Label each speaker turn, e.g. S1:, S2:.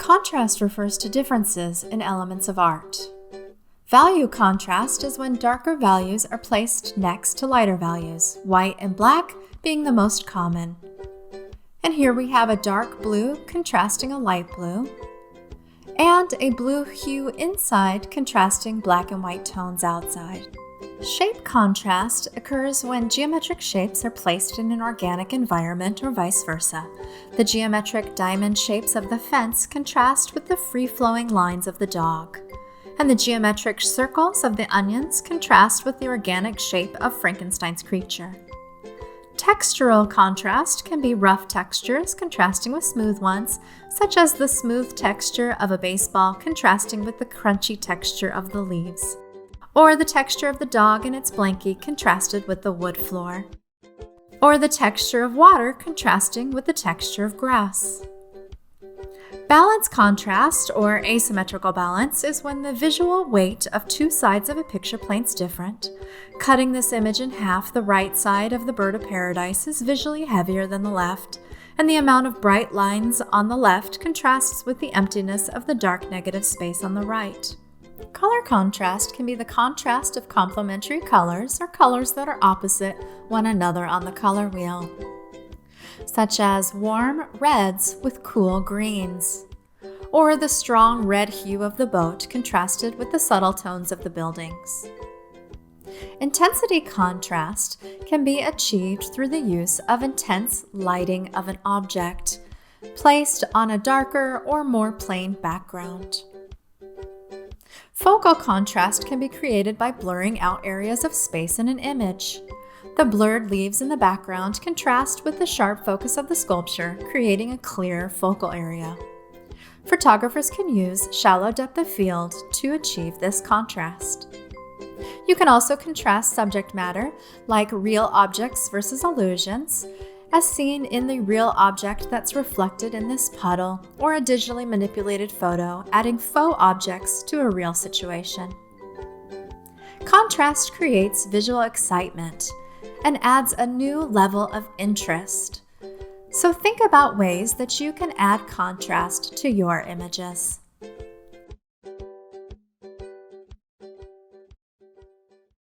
S1: Contrast refers to differences in elements of art. Value contrast is when darker values are placed next to lighter values, white and black being the most common. And here we have a dark blue contrasting a light blue, and a blue hue inside contrasting black and white tones outside. Shape contrast occurs when geometric shapes are placed in an organic environment or vice versa. The geometric diamond shapes of the fence contrast with the free-flowing lines of the dog, and the geometric circles of the onions contrast with the organic shape of Frankenstein's creature. Textural contrast can be rough textures contrasting with smooth ones, such as the smooth texture of a baseball contrasting with the crunchy texture of the leaves, or the texture of the dog in its blankie contrasted with the wood floor, or the texture of water contrasting with the texture of grass. Balance contrast, or asymmetrical balance, is when the visual weight of two sides of a picture plane is different. Cutting this image in half, the right side of the bird of paradise is visually heavier than the left, and the amount of bright lines on the left contrasts with the emptiness of the dark negative space on the right. Color contrast can be the contrast of complementary colors or colors that are opposite one another on the color wheel, such as warm reds with cool greens, or the strong red hue of the boat contrasted with the subtle tones of the buildings. Intensity contrast can be achieved through the use of intense lighting of an object placed on a darker or more plain background. Focal contrast can be created by blurring out areas of space in an image. The blurred leaves in the background contrast with the sharp focus of the sculpture, creating a clear focal area. Photographers can use shallow depth of field to achieve this contrast. You can also contrast subject matter, like real objects versus illusions, as seen in the real object that's reflected in this puddle, or a digitally manipulated photo, adding faux objects to a real situation. Contrast creates visual excitement and adds a new level of interest. So think about ways that you can add contrast to your images.